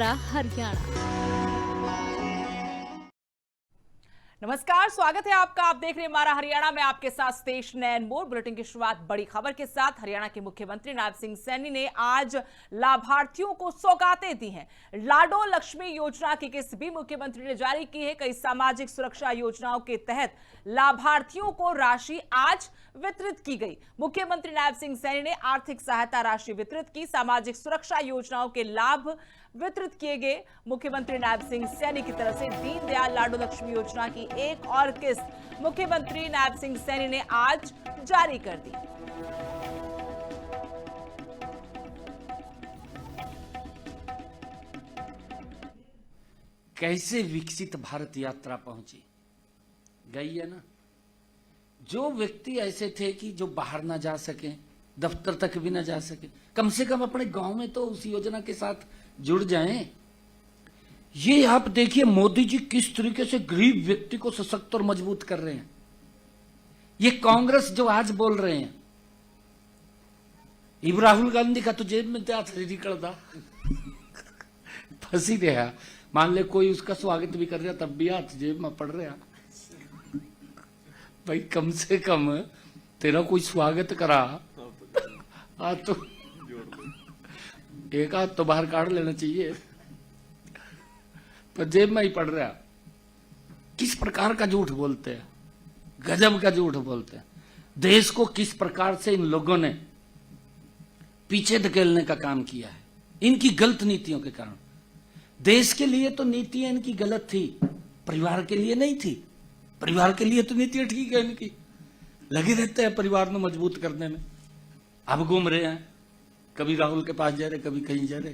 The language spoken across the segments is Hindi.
हमारा हरियाणा। नमस्कार, स्वागत है आपका। आप देख रहे हैं हमारा हरियाणा में, आपके साथ स्टेश नैन मोर। बुलेटिन की शुरुआत बड़ी खबर के साथ। हरियाणा के मुख्यमंत्री नायब सिंह सैनी ने आज लाभार्थियों को सौगातें दी हैं। लाडो लक्ष्मी योजना की किस्त भी मुख्यमंत्री ने जारी की है। कई सामाजिक सुरक्षा योजनाओं के तहत लाभार्थियों को राशि आज वितरित की गई। मुख्यमंत्री नायब सिंह सैनी ने आर्थिक सहायता राशि वितरित की। सामाजिक सुरक्षा योजनाओं के लाभ वितरित किए गए। मुख्यमंत्री नायब सिंह सैनी की तरफ से दीनदयाल लाडो लक्ष्मी योजना की एक और किस्त मुख्यमंत्री नायब सिंह सैनी ने आज जारी कर दी। कैसे विकसित भारत यात्रा पहुंची गई है ना। जो व्यक्ति ऐसे थे कि जो बाहर ना जा सके, दफ्तर तक भी ना जा सके, कम से कम अपने गांव में तो उस योजना के साथ जुड़ जाएं। ये आप देखिए मोदी जी किस तरीके से गरीब व्यक्ति को सशक्त और मजबूत कर रहे हैं। ये कांग्रेस जो आज बोल रहे हैं, राहुल गांधी का तो जेब में क्या निकलता फंसी रहा। मान ले कोई उसका स्वागत भी कर रहा तब भी हाथ जेब में पड़ रहा। भाई कम से कम तेरा कोई स्वागत करा तो एक हाथ तो बाहर काट लेना चाहिए, पर जेब में ही पड़ रहा। किस प्रकार का झूठ बोलते हैं, गजब का झूठ बोलते हैं। देश को किस प्रकार से इन लोगों ने पीछे धकेलने का काम किया है, इनकी गलत नीतियों के कारण। देश के लिए तो नीतियां इनकी गलत थी, परिवार के लिए नहीं थी। परिवार के लिए तो नीतियां ठीक है इनकी, लगे रहते हैं परिवार को मजबूत करने में। अब घूम रहे हैं, कभी राहुल के पास जा रहे, कभी कहीं जा रहे।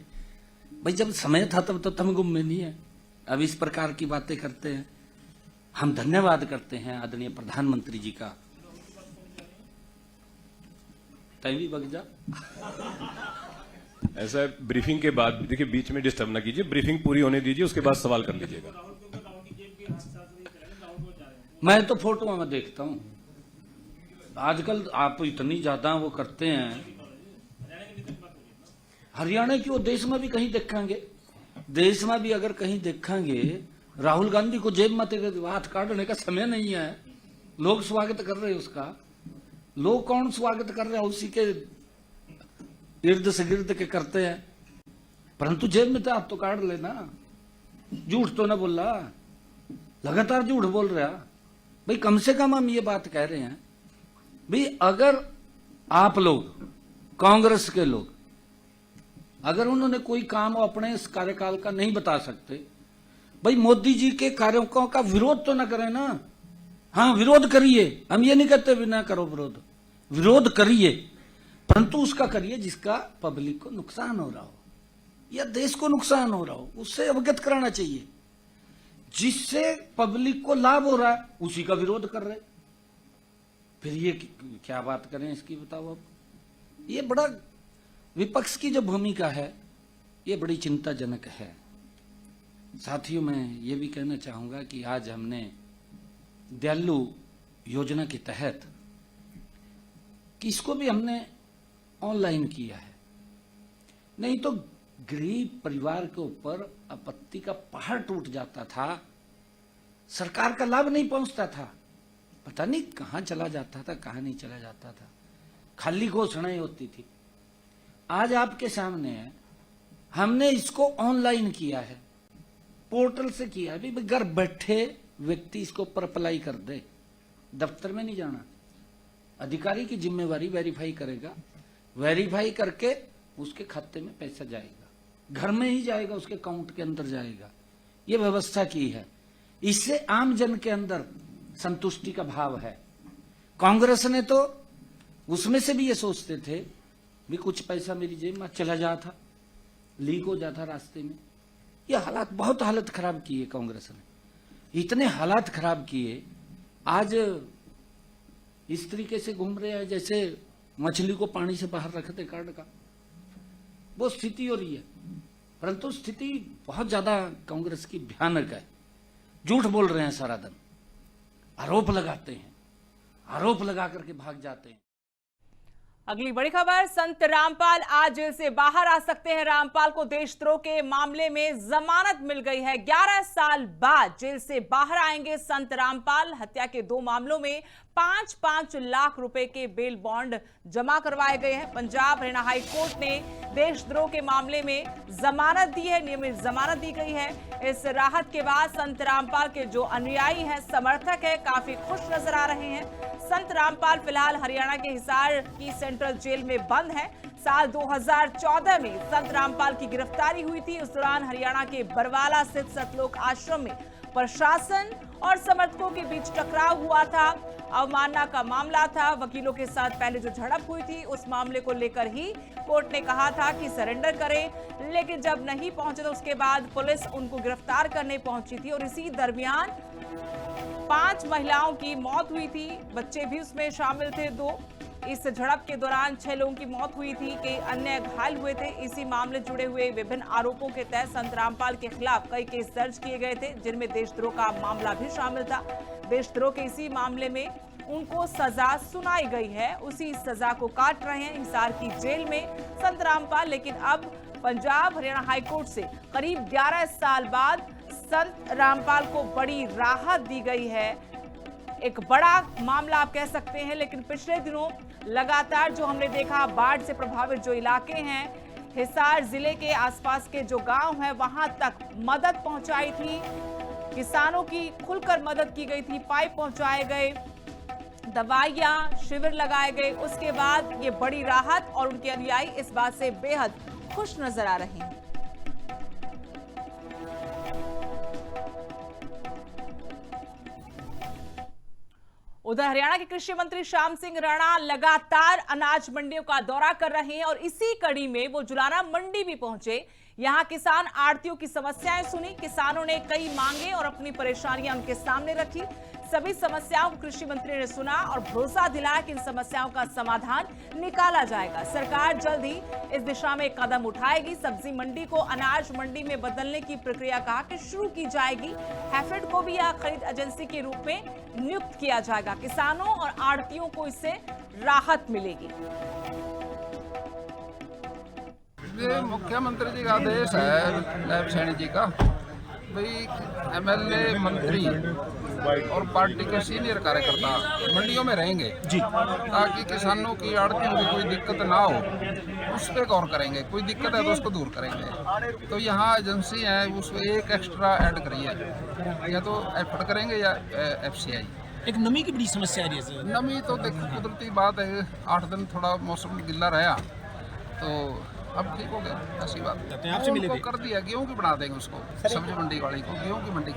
भाई जब समय था तब तो तुम गुम में नहीं है। अब इस प्रकार की बातें करते हैं। हम धन्यवाद करते हैं आदरणीय प्रधानमंत्री जी का। तभी बग जा ऐसा ब्रीफिंग के बाद देखिए, बीच में डिस्टर्ब ना कीजिए, ब्रीफिंग पूरी होने दीजिए, उसके बाद सवाल कर लीजिएगा। मैं तो फोटो में देखता हूं, आजकल आप इतनी ज्यादा वो करते हैं। हरियाणा की वो देश में भी कहीं देखेंगे, देश में भी अगर कहीं देखेंगे, राहुल गांधी को जेब में हाथ काटने का समय नहीं है। लोग स्वागत कर रहे हैं उसका। लोग कौन स्वागत कर रहे हैं, उसी के इर्द से गिर्द के करते हैं। परंतु जेब में तो आप तो काट लेना। झूठ तो ना बोल रहा, लगातार झूठ बोल रहा। भाई कम से कम हम ये बात कह रहे हैं, भाई अगर आप लोग कांग्रेस के लोग अगर उन्होंने कोई काम अपने इस कार्यकाल का नहीं बता सकते, भाई मोदी जी के कार्यों का विरोध तो ना करें ना। हाँ विरोध करिए, हम ये नहीं कहते भी ना करो विरोध, विरोध करिए, परंतु उसका करिए जिसका पब्लिक को नुकसान हो रहा हो या देश को नुकसान हो रहा हो, उससे अवगत कराना चाहिए। जिससे पब्लिक को लाभ हो रहा है उसी का विरोध कर रहे। फिर ये क्या बात करें इसकी, बताओ। अब ये बड़ा विपक्ष की जो भूमिका है ये बड़ी चिंताजनक है। साथियों मैं ये भी कहना चाहूंगा कि आज हमने दयालु योजना के तहत कि इसको भी हमने ऑनलाइन किया है। नहीं तो गरीब परिवार के ऊपर आपत्ति का पहाड़ टूट जाता था, सरकार का लाभ नहीं पहुंचता था, पता नहीं कहां चला जाता था, कहां नहीं चला जाता था, खाली घोषणाएं होती थी। आज आपके सामने है, हमने इसको ऑनलाइन किया है, पोर्टल से किया है। भी घर बैठे व्यक्ति इसको पर अप्लाई कर दे, दफ्तर में नहीं जाना। अधिकारी की जिम्मेवारी वेरीफाई करेगा, वेरीफाई करके उसके खाते में पैसा जाएगा, घर में ही जाएगा, उसके अकाउंट के अंदर जाएगा। ये व्यवस्था की है। इससे आम जन के अंदर संतुष्टि का भाव है। कांग्रेस ने तो उसमें से भी ये सोचते थे भी कुछ पैसा मेरी जेब में चला जाता, लीक हो जाता रास्ते में। ये हालात, बहुत हालत खराब की है कांग्रेस ने, इतने हालात खराब किए। आज इस तरीके से घूम रहे हैं जैसे मछली को पानी से बाहर रखते कार्ड का, वो स्थिति हो रही है। परंतु स्थिति बहुत ज्यादा कांग्रेस की भयानक है। झूठ बोल रहे हैं सारा दिन, आरोप लगाते हैं, आरोप लगा करके भाग जाते हैं। अगली बड़ी खबर, संत रामपाल आज जेल से बाहर आ सकते हैं। रामपाल को देशद्रोह के मामले में जमानत मिल गई है। 11 साल बाद जेल से बाहर आएंगे संत रामपाल। हत्या के 2 मामलों में 5-5 लाख रुपए के बेल बॉन्ड जमा करवाए गए हैं। पंजाब हरियाणा हाई कोर्ट ने देशद्रोह के मामले में जमानत दी है, नियमित जमानत दी गई है। इस राहत के बाद संत रामपाल के जो अनुयायी हैं, समर्थक हैं, काफी खुश नजर आ रहे हैं। संत रामपाल फिलहाल हरियाणा के हिसार की सेंट्रल जेल में बंद है। साल 2014 में संत रामपाल की गिरफ्तारी हुई थी। उस दौरान हरियाणा के बरवाला स्थित सतलोक आश्रम में प्रशासन और समर्थकों के बीच टकराव हुआ था। अवमानना का मामला था। वकीलों के साथ पहले जो झड़प हुई थी, उस मामले को लेकर ही कोर्ट ने कहा था कि सरेंडर करें, लेकिन जब नहीं पहुंचे तो उसके बाद पुलिस उनको गिरफ्तार करने पहुंची थी और इसी दरमियान 5 महिलाओं की मौत हुई थी। बच्चे भी उसमें शामिल थे 2। इस झड़प के दौरान 6 लोगों की मौत हुई थी, कई अन्य घायल हुए थे। इसी मामले जुड़े हुए विभिन्न आरोपों के तहत संत रामपाल के खिलाफ कई केस दर्ज किए गए थे, जिनमें देशद्रोह का मामला भी शामिल था। देशद्रोह के इसी मामले में उनको सजा सुनाई गई है। उसी सजा को काट रहे हैं हिसार की जेल में संत रामपाल। लेकिन अब पंजाब हरियाणा हाईकोर्ट से करीब 11 साल बाद संत रामपाल को बड़ी राहत दी गई है। एक बड़ा मामला आप कह सकते हैं, लेकिन पिछले दिनों लगातार जो हमने देखा, बाढ़ से प्रभावित जो इलाके हैं, हिसार जिले के आसपास के जो गांव हैं, वहां तक मदद पहुंचाई थी। किसानों की खुलकर मदद की गई थी, पाइप पहुंचाए गए, दवाइयां, शिविर लगाए गए। उसके बाद ये बड़ी राहत और उनके अनुयायी इस बात से बेहद खुश नजर आ रहे हैं। उधर हरियाणा के कृषि मंत्री श्याम सिंह राणा लगातार अनाज मंडियों का दौरा कर रहे हैं और इसी कड़ी में वो जुलाना मंडी भी पहुंचे। यहां किसान आड़तियों की समस्याएं सुनी। किसानों ने कई मांगे और अपनी परेशानियां उनके सामने रखी। सभी समस्याओं को कृषि मंत्री ने सुना और भरोसा दिलाया कि इन समस्याओं का समाधान निकाला जाएगा। सरकार जल्द ही इस दिशा में कदम उठाएगी। सब्जी मंडी को अनाज मंडी में बदलने की प्रक्रिया कहा कि शुरू की जाएगी। हैफेड को भी यह खरीद एजेंसी के रूप में नियुक्त किया जाएगा। किसानों और आड़तियों को इससे राहत मिलेगी। ये मुख्यमंत्री जी का आदेश है, नायब सैनी जी का, भाई एमएलए, मंत्री और पार्टी के सीनियर कार्यकर्ता मंडियों में रहेंगे जी, ताकि किसानों की, आड़तियों की कोई दिक्कत ना हो, उस पर गौर करेंगे। कोई दिक्कत है तो उसको दूर करेंगे। तो यहाँ एजेंसी है, उसको एक एक्स्ट्रा ऐड करिए, या तो एफर्ड करेंगे या FCI। एक नमी की बड़ी समस्या है सर। नमी तो देखो कुदरती बात है, 8 दिन थोड़ा मौसम गिल्ला रहा तो अब ठीक हो गया, ऐसी बात है। आपसे मिले थे, कर दिया, गेहूं की बना देंगे उसको, सब्जी मंडी वाली को गेहूं की मंडी।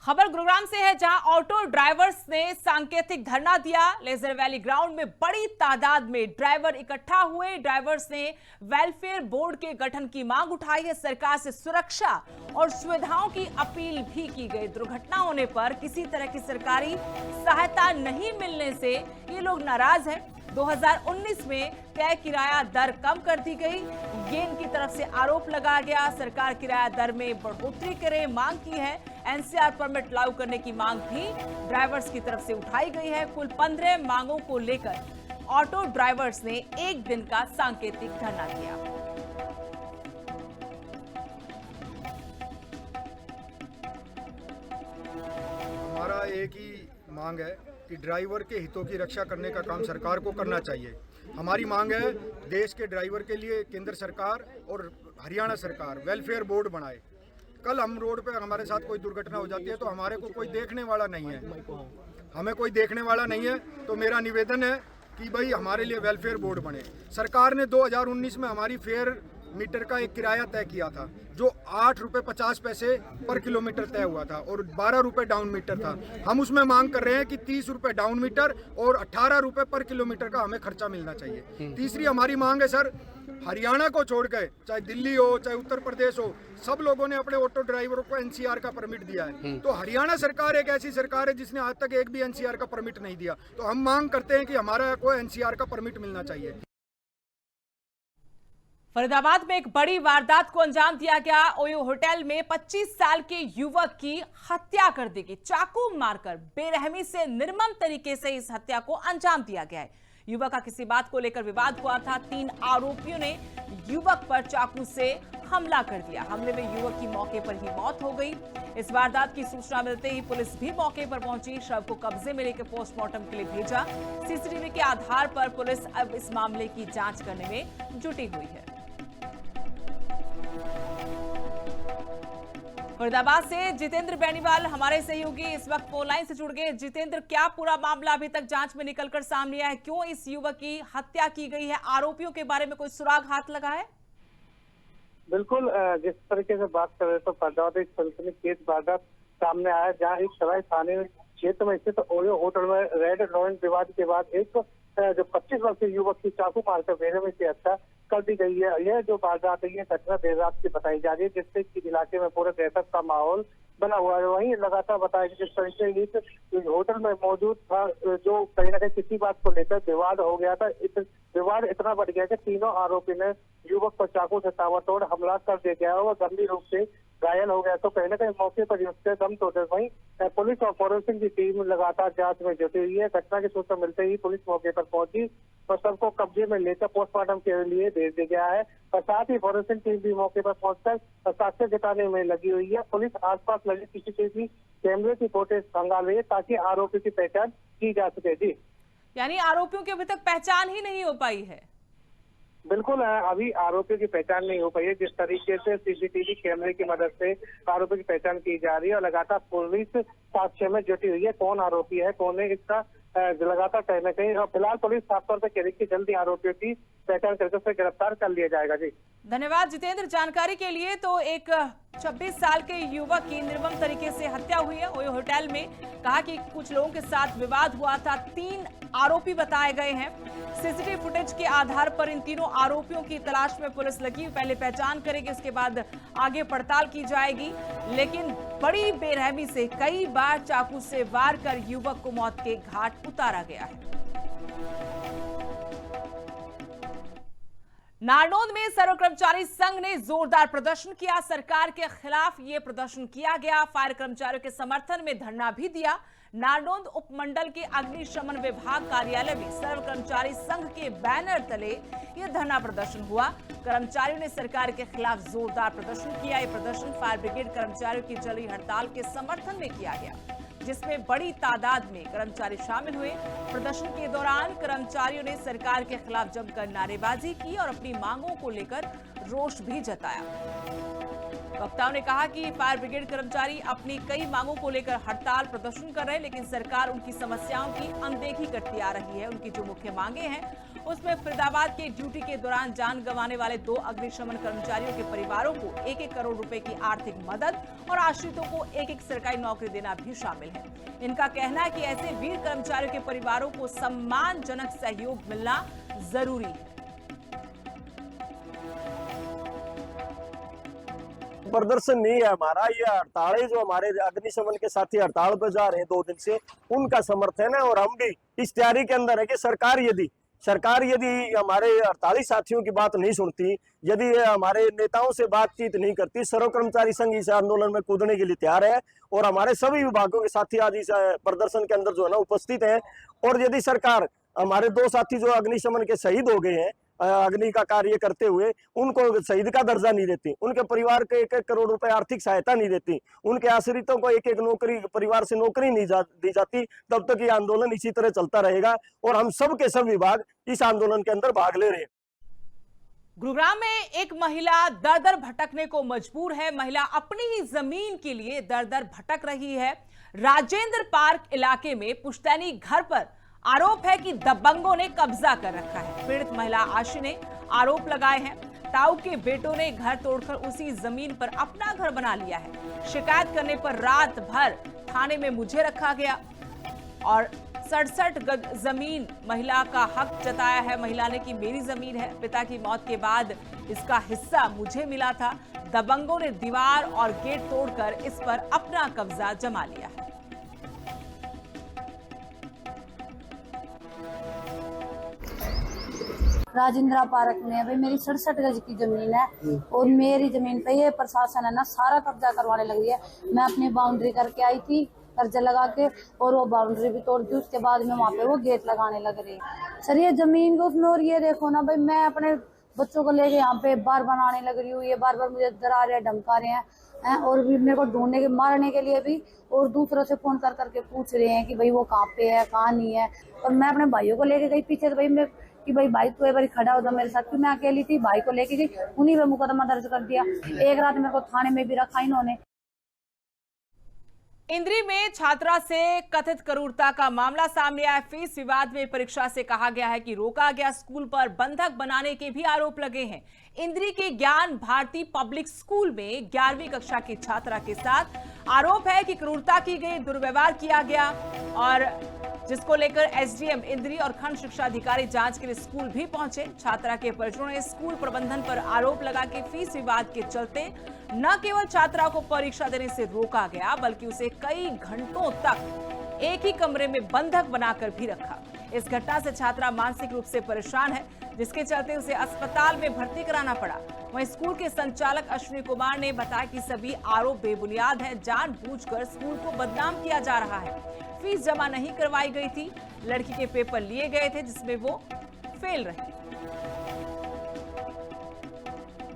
खबर गुरुग्राम से है, जहां ऑटो ड्राइवर्स ने सांकेतिक धरना दिया। लेजर वैली ग्राउंड में बड़ी तादाद में ड्राइवर इकट्ठा हुए। ड्राइवर्स ने वेलफेयर बोर्ड के गठन की मांग उठाई है। सरकार से सुरक्षा और सुविधाओं की अपील भी की गई। दुर्घटना होने पर किसी तरह की सरकारी सहायता नहीं मिलने से ये लोग नाराज हैं। 2019 में तय किराया दर कम कर दी गई, ये इनकी तरफ से आरोप लगाया गया। सरकार किराया दर में बढ़ोतरी करे मांग की है। NCR परमिट लागू करने की मांग भी ड्राइवर्स की तरफ से उठाई गई है। कुल 15 मांगों को लेकर ऑटो ड्राइवर्स ने एक दिन का सांकेतिक धरना किया। हमारा एक ही मांग है कि ड्राइवर के हितों की रक्षा करने का काम सरकार को करना चाहिए। हमारी मांग है देश के ड्राइवर के लिए केंद्र सरकार और हरियाणा सरकार वेलफेयर बोर्ड बनाए। कल हम रोड पे हमारे साथ कोई दुर्घटना हो जाती है तो हमारे को कोई देखने वाला नहीं है, हमें कोई देखने वाला नहीं है। तो मेरा निवेदन है कि भाई हमारे लिए वेलफेयर बोर्ड बने। सरकार ने 2019 में हमारी फेयर मीटर का एक किराया तय किया था, जो 8 रुपये 50 पैसे पर किलोमीटर तय हुआ था और 12 रुपये डाउन मीटर था। हम उसमें मांग कर रहे हैं कि 30 रुपये डाउन मीटर और 18 रुपये पर किलोमीटर का हमें खर्चा मिलना चाहिए। तीसरी हमारी मांग है सर, हरियाणा को छोड़ के चाहे दिल्ली हो चाहे उत्तर प्रदेश हो, सब लोगों ने अपने ऑटो ड्राइवरों को NCR का परमिट दिया है। तो हरियाणा सरकार एक ऐसी सरकार है जिसने आज तक एक भी NCR का परमिट नहीं दिया। तो हम मांग करते हैं कि हमारा को NCR का परमिट मिलना चाहिए। फरीदाबाद में एक बड़ी वारदात को अंजाम दिया गया। ओयो होटल में 25 साल के युवक की हत्या कर दी गई। चाकू मारकर बेरहमी से निर्मम तरीके से इस हत्या को अंजाम दिया गया है। युवक का किसी बात को लेकर विवाद हुआ था। 3 आरोपियों ने युवक पर चाकू से हमला कर दिया। हमले में युवक की मौके पर ही मौत हो गई। इस वारदात की सूचना मिलते ही पुलिस भी मौके पर पहुंची, शव को कब्जे में लेकर पोस्टमार्टम के लिए भेजा। सीसीटीवी के आधार पर पुलिस अब इस मामले की जांच करने में जुटी हुई है। फरीदाबाद से जितेंद्र बेनीवाल हमारे सहयोगी इस वक्त फोन लाइन से जुड़ गए। जितेंद्र, क्या पूरा मामला अभी तक जांच में निकलकर सामने आया है? क्यों इस युवक की हत्या की गई है? आरोपियों के बारे में कोई सुराग हाथ लगा है? बिल्कुल, जिस तरीके से बात कर रहे तो फरीदाबाद एक सनसनीखेज वारदात सामने आया, जहां एक सराय थाने क्षेत्र में स्थित ओयो होटल में रेड लॉरेंस विवाद के बाद एक जो 25 वर्षीय युवक की चाकू मारकर बेरहमी से हत्या कर दी गई है। यह जो वारदात है, ये घटना देर रात की बताई जा रही है, जिससे कि इलाके में पूरे दहशत का माहौल बना हुआ है। वहीं लगातार बताया कि जिस तरीके से होटल में मौजूद था, जो कहीं ना कहीं किसी बात को लेकर विवाद हो गया था। विवाद इतना बढ़ गया कि तीनों आरोपी ने युवक पर चाकू से ताबड़तोड़ हमला कर दिया गया और गंभीर रूप से घायल हो गया। तो कहीं ना कहीं मौके पर उसके दम तोड़े। वहीं पुलिस और फॉरेंसिक की टीम लगातार जांच में जुटी हुई है। घटना की सूचना मिलते ही पुलिस मौके पर पहुंची और सबको कब्जे में लेकर पोस्टमार्टम के लिए भेज दिया गया है। और साथ ही फॉरेंसिक टीम भी मौके पर पहुंचकर साक्ष्य जुटाने में लगी हुई है। पुलिस आसपास लगे सीसीटीवी कैमरे की फुटेज खंगाल रही है ताकि आरोपी की पहचान की जा सके। जी, यानी आरोपियों की अभी तक पहचान ही नहीं हो पाई है? बिल्कुल, अभी आरोपियों की पहचान नहीं हो पाई है। जिस तरीके से सीसीटीवी कैमरे की मदद से आरोपी की पहचान की जा रही है और लगातार पुलिस साक्ष्य में जुटी हुई है। कौन आरोपी है, कौन है, इसका लगातार कहीं ना कहीं। और फिलहाल पुलिस साफ तौर पर कह रही है कि जल्दी आरोपियों की पहचान करके उसे गिरफ्तार कर लिया जाएगा। जी, धन्यवाद जितेंद्र जानकारी के लिए। तो एक 26 साल के युवक की निर्मम तरीके से हत्या हुई है ओयो होटल में। कहा कि कुछ लोगों के साथ विवाद हुआ था। 3 आरोपी बताए गए हैं। सीसीटीवी फुटेज के आधार पर इन तीनों आरोपियों की तलाश में पुलिस लगी। पहले पहचान करेगी, उसके बाद आगे पड़ताल की जाएगी। लेकिन बड़ी बेरहमी से कई बार चाकू से वार कर युवक को मौत के घाट उतारा गया है। नारनौंद में सर्व कर्मचारी संघ ने जोरदार प्रदर्शन किया। सरकार के खिलाफ यह प्रदर्शन किया गया। फायर कर्मचारियों के समर्थन में धरना भी दिया। नारनौंद उपमंडल के अग्निशमन विभाग कार्यालय में सर्व कर्मचारी संघ के बैनर तले यह धरना प्रदर्शन हुआ। कर्मचारियों ने सरकार के खिलाफ जोरदार प्रदर्शन किया। यह प्रदर्शन फायर ब्रिगेड कर्मचारियों की जली हड़ताल के समर्थन में किया गया, जिसमें बड़ी तादाद में कर्मचारी शामिल हुए। प्रदर्शन के दौरान कर्मचारियों ने सरकार के खिलाफ जमकर नारेबाजी की और अपनी मांगों को लेकर रोष भी जताया। वक्ताओं ने कहा कि फायर ब्रिगेड कर्मचारी अपनी कई मांगों को लेकर हड़ताल प्रदर्शन कर रहे हैं, लेकिन सरकार उनकी समस्याओं की अनदेखी करती आ रही है। उनकी जो मुख्य मांगे हैं उसमें फरीदाबाद के ड्यूटी के दौरान जान गंवाने वाले 2 अग्निशमन कर्मचारियों के परिवारों को 1-1 करोड़ रुपए की आर्थिक मदद और आश्रितों को 1-1 सरकारी नौकरी देना भी शामिल है। इनका कहना है कि ऐसे वीर कर्मचारियों के परिवारों को सम्मानजनक सहयोग मिलना जरूरी है। प्रदर्शन नहीं है हमारा, ये हड़ताल जो हमारे अग्निशमन के साथी हड़ताल पर जा रहे हैं 2 दिन से, उनका समर्थन है। और हम भी इस तैयारी के अंदर है कि सरकार यदि हमारे हड़ताली साथियों की बात नहीं सुनती, यदि हमारे नेताओं से बातचीत नहीं करती, सर्व कर्मचारी संघ इस आंदोलन में कूदने के लिए तैयार है। और हमारे सभी विभागों के साथी आज इस प्रदर्शन के अंदर जो है ना उपस्थित हैं। और यदि सरकार हमारे 2 साथी जो अग्निशमन के शहीद हो गए हैं अग्नि का कार्य करते हुए, उनको शहीद का दर्जा नहीं देती, उनके परिवार को 1-1 करोड़ रुपए आर्थिक सहायता नहीं देती, उनके आश्रितों को 1-1 नौकरी परिवार से नौकरी नहीं दी जाती, तब तक ये आंदोलन इसी तरह चलता रहेगा। और हम सब के सब विभाग इस आंदोलन के अंदर भाग ले रहे हैं। गुरुग्राम में एक महिला दर-दर भटकने को मजबूर है। महिला अपनी ही जमीन के लिए दर-दर भटक रही है। राजेंद्र पार्क इलाके में पुश्तैनी घर पर आरोप है कि दबंगों ने कब्जा कर रखा है। पीड़ित महिला आशी ने आरोप लगाए हैं ताऊ के बेटों ने घर तोड़कर उसी जमीन पर अपना घर बना लिया है। शिकायत करने पर रात भर थाने में मुझे रखा गया और 67 गज जमीन महिला का हक जताया है महिला ने कि मेरी जमीन है। पिता की मौत के बाद इसका हिस्सा मुझे मिला था। दबंगों ने दीवार और गेट तोड़कर इस पर अपना कब्जा जमा लिया है। राजेंद्र पार्क में अभी मेरी 67 गज की जमीन है और मेरी जमीन पे ये प्रशासन है ना सारा कब्जा करवाने लगी है। मैं अपनी बाउंड्री करके आई थी, कर्जा लगा के और वो बाउंड्री भी तोड़ दी। उसके बाद में वहाँ पे वो गेट लगाने लग रही है। सर ये जमीन को उसमें, और ये देखो ना भाई, मैं अपने बच्चों को लेके यहाँ पे बार बनाने लग रही हूँ, ये बार बार मुझे डरा रहे हैं, धमका रहे हैं, और भी मेरे को ढूंढने के, मारने के लिए भी, और दूसरों से फोन कर करके पूछ रहे हैं कि भाई वो कहाँ पे है, कहाँ नहीं है। और मैं अपने भाइयों को लेके गई पीछे, तो भाई मैं कि भाई तू एक बार खड़ा होता मेरे साथ, क्यों मैं अकेली थी, भाई को लेके गई, उन्हीं पे मुकदमा दर्ज कर दिया। एक रात मेरे को थाने में भी रखा इन्होंने। इंद्री में छात्रा से कथित क्रूरता का मामला सामने आया। फीस विवाद में परीक्षा से कहा गया है कि रोका गया, स्कूल पर बंधक बनाने के भी आरोप लगे हैं। इंद्री के ज्ञान भारती पब्लिक स्कूल में 11वीं कक्षा की छात्रा के साथ आरोप है कि क्रूरता की गई, दुर्व्यवहार किया गया, और जिसको लेकर एसडीएम इंद्री और खंड शिक्षा अधिकारी जांच के लिए स्कूल भी पहुंचे। छात्रा के परिजनों ने स्कूल प्रबंधन पर आरोप लगा कि फीस विवाद के चलते न केवल छात्रा को परीक्षा देने से रोका गया, बल्कि उसे कई घंटों तक एक ही कमरे में बंधक बनाकर भी रखा। इस घटना से छात्रा मानसिक रूप से परेशान है, जिसके चलते उसे अस्पताल में भर्ती कराना पड़ा। वहीं स्कूल के संचालक अश्विनी कुमार ने बताया कि सभी आरोप बेबुनियाद हैं, जानबूझकर स्कूल को बदनाम किया जा रहा है। फीस जमा नहीं करवाई गई थी, लड़की के पेपर लिए गए थे जिसमें वो फेल रही।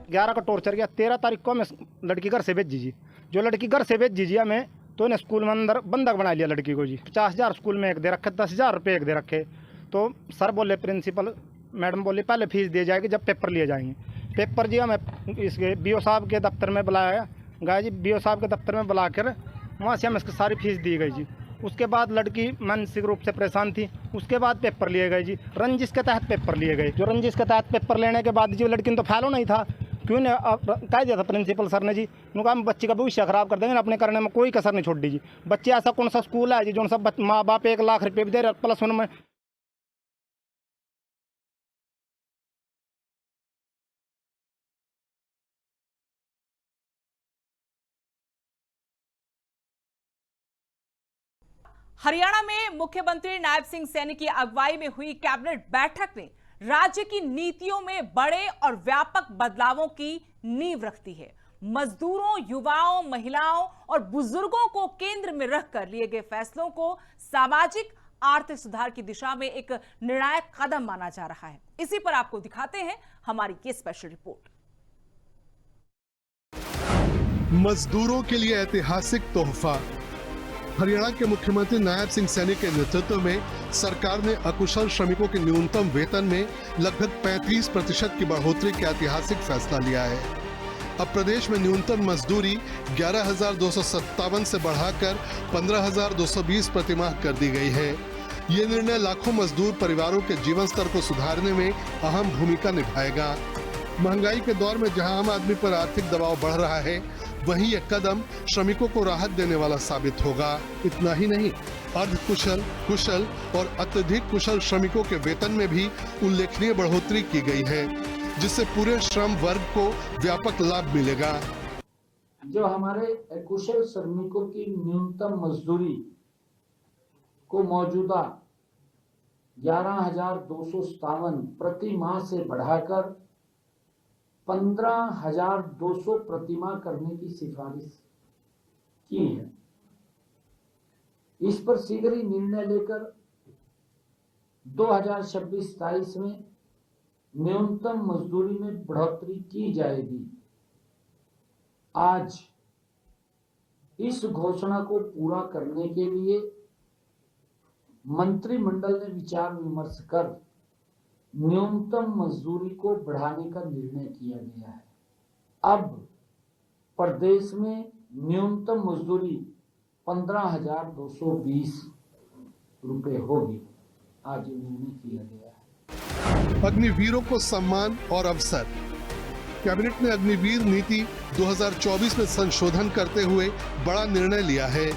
11 का टॉर्चर किया, 13 तारीख को हमें लड़की घर से भेज दीजिए। जो लड़की घर से भेज दीजिए हमें, तो इन्हें स्कूल में अंदर बंधक बना लिया लड़की को जी। 50,000 स्कूल में एक दे रखे, 10,000 रुपये एक दे रखे। तो सर बोले, प्रिंसिपल मैडम बोली पहले फीस दी जाएगी जब पेपर लिए जाएंगे। पेपर जी हमें इसके बीओ साहब के दफ्तर में बुलाया गया जी। बीओ साहब के दफ्तर में बुलाकर वहाँ से हमें इसकी सारी फीस दी गई जी। उसके बाद लड़की मानसिक रूप से परेशान थी। उसके बाद पेपर लिए गए जी, रंजिश के तहत पेपर लिए गए। जो रंजिश के तहत पेपर लेने के बाद जी लड़की ने तो फैलो नहीं था, क्यों ने कह दिया था प्रिंसिपल सर ने जी, उन्होंने कहा बच्चे का भविष्य खराब कर देंगे, अपने करने में कोई कसर नहीं छोड़ दी जी। बच्चे ऐसा कौन सा स्कूल है जी जो सब माँ बाप 1 लाख रुपये भी दे रहे प्लस उनमें। हरियाणा में मुख्यमंत्री नायब सिंह सैनी की अगुवाई में हुई कैबिनेट बैठक ने राज्य की नीतियों में बड़े और व्यापक बदलावों की नींव रखती है। मजदूरों, युवाओं, महिलाओं और बुजुर्गों को केंद्र में रखकर लिए गए फैसलों को सामाजिक आर्थिक सुधार की दिशा में एक निर्णायक कदम माना जा रहा है। इसी पर आपको दिखाते हैं हमारी ये स्पेशल रिपोर्ट। मजदूरों के लिए ऐतिहासिक तोहफा। हरियाणा के मुख्यमंत्री नायब सिंह सैनी के नेतृत्व में सरकार ने अकुशल श्रमिकों के न्यूनतम वेतन में लगभग 35% की बढ़ोतरी का ऐतिहासिक फैसला लिया है। अब प्रदेश में न्यूनतम मजदूरी 11,257 से बढ़ाकर 15,220 प्रतिमाह कर दी गई है। ये निर्णय लाखों मजदूर परिवारों के जीवन स्तर को सुधारने में अहम भूमिका निभाएगा। महंगाई के दौर में जहां आम आदमी पर आर्थिक दबाव बढ़ रहा है, वहीं यह कदम श्रमिकों को राहत देने वाला साबित होगा। इतना ही नहीं, अर्ध कुशल, कुशल और अत्यधिक कुशल श्रमिकों के वेतन में भी उल्लेखनीय बढ़ोतरी की गई है, जिससे पूरे श्रम वर्ग को व्यापक लाभ मिलेगा। जो हमारे कुशल श्रमिकों की न्यूनतम मजदूरी को मौजूदा 11,257 प्रति माह से बढ़ाकर 15,200 प्रतिमाह करने की सिफारिश की है। इस पर शीघ्र ही निर्णय लेकर 2026-27 में न्यूनतम मजदूरी में बढ़ोतरी की जाएगी। आज इस घोषणा को पूरा करने के लिए मंत्रिमंडल ने विचार विमर्श कर न्यूनतम मजदूरी को बढ़ाने का निर्णय किया गया है। अब प्रदेश में न्यूनतम मजदूरी 15,220 रुपए होगी। आज ये निर्णय किया गया है। अग्निवीरों को सम्मान और अवसर। कैबिनेट ने अग्निवीर नीति 2024 में संशोधन करते हुए बड़ा निर्णय लिया है।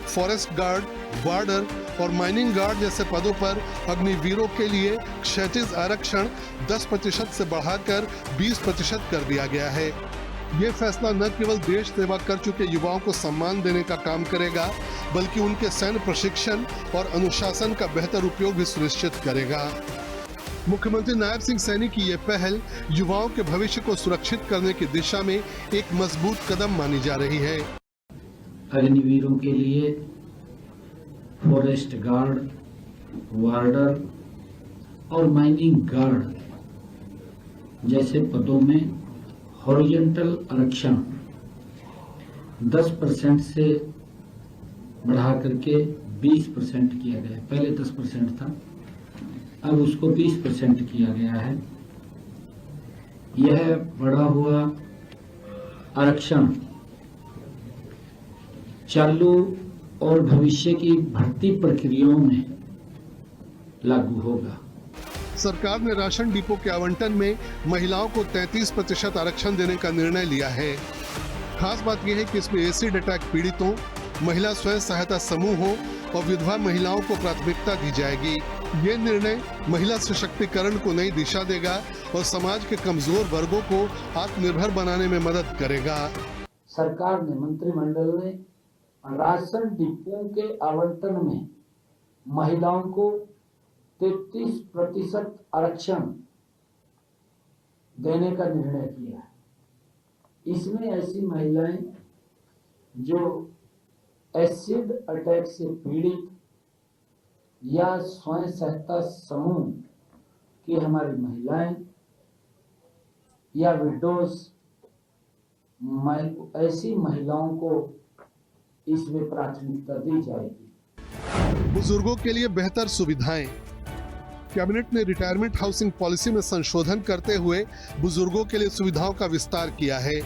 फॉरेस्ट गार्ड, वार्डर और माइनिंग गार्ड जैसे पदों पर अग्निवीरों के लिए क्षैतिज आरक्षण 10% से बढ़ाकर 20% कर दिया गया है। ये फैसला न केवल देश सेवा कर चुके युवाओं को सम्मान देने का काम करेगा, बल्कि उनके सैन्य प्रशिक्षण और अनुशासन का बेहतर उपयोग भी सुनिश्चित करेगा। मुख्यमंत्री नायब सिंह सैनी की ये पहल युवाओं के भविष्य को सुरक्षित करने की दिशा में एक मजबूत कदम मानी जा रही है। अग्निवीरों के लिए फॉरेस्ट गार्ड, वार्डर और माइनिंग गार्ड जैसे पदों में हॉरिजॉन्टल आरक्षण 10% से बढ़ा करके 20% किया गया है। पहले 10% था, अब उसको 20% किया गया है। यह बढ़ा हुआ आरक्षण चालू और भविष्य की भर्ती प्रक्रियाओं में लागू होगा। सरकार ने राशन डिपो के आवंटन में महिलाओं को 33% आरक्षण देने का निर्णय लिया है। खास बात यह है कि इसमें एसिड अटैक पीड़ितों, महिला स्वयं सहायता समूहों और विधवा महिलाओं को प्राथमिकता दी जाएगी। ये निर्णय महिला सशक्तिकरण को नई दिशा देगा और समाज के कमजोर वर्गों को आत्मनिर्भर बनाने में मदद करेगा। सरकार ने, मंत्रिमंडल ने राशन डिपो के आवंटन में महिलाओं को 33% आरक्षण देने का निर्णय किया है। इसमें ऐसी महिलाएं जो एसिड अटैक से पीड़ित या स्वयं सहायता समूह की हमारी महिलाएं या विडोज, ऐसी महिलाओं को इसमें प्राथमिकता दी जाएगी। बुजुर्गों के लिए बेहतर सुविधाएं। कैबिनेट ने रिटायरमेंट हाउसिंग पॉलिसी में संशोधन करते हुए बुजुर्गों के लिए सुविधाओं का विस्तार किया है।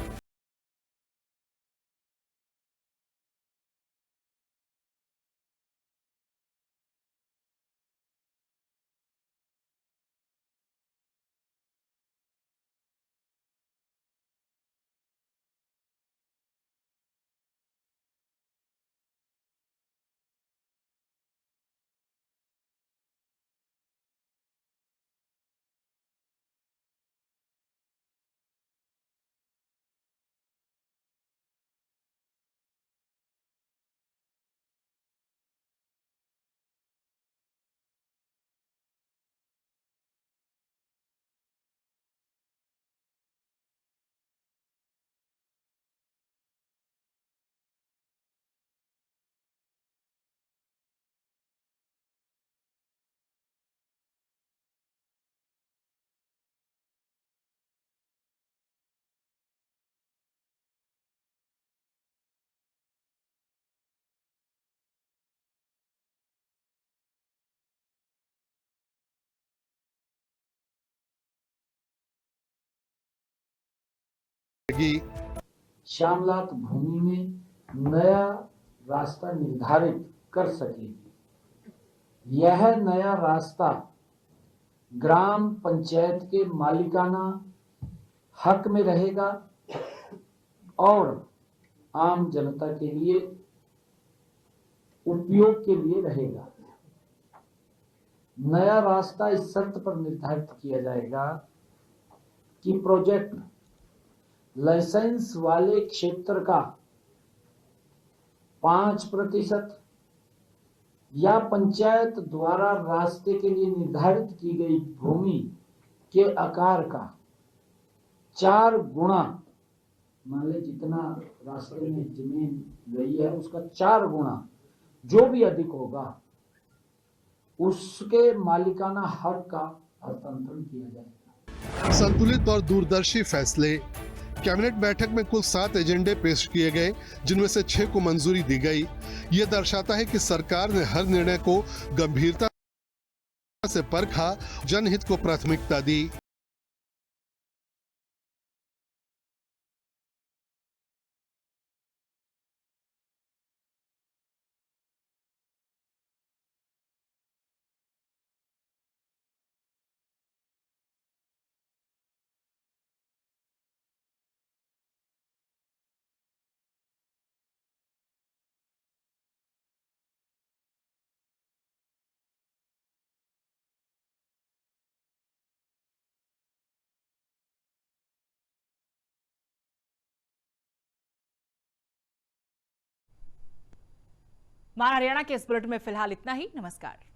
श्यामलात भूमि में नया रास्ता निर्धारित कर सकेगी। यह नया रास्ता ग्राम पंचायत के मालिकाना हक में रहेगा और आम जनता के लिए उपयोग के लिए रहेगा। नया रास्ता इस शर्त पर निर्धारित किया जाएगा कि प्रोजेक्ट लाइसेंस वाले क्षेत्र का 5% या पंचायत द्वारा रास्ते के लिए निर्धारित की गई भूमि के आकार का 4 गुना, मान ले जितना रास्ते में जमीन गई है उसका 4 गुना, जो भी अधिक होगा उसके मालिकाना हक का हस्तांतरण किया जाएगा। संतुलित और दूरदर्शी फैसले। कैबिनेट बैठक में कुल 7 एजेंडे पेश किए गए, जिनमें से 6 को मंजूरी दी गई। ये दर्शाता है कि सरकार ने हर निर्णय को गंभीरता से परखा, जनहित को प्राथमिकता दी। हमारा हरियाणा के इस बुलेटिन में फिलहाल इतना ही। नमस्कार।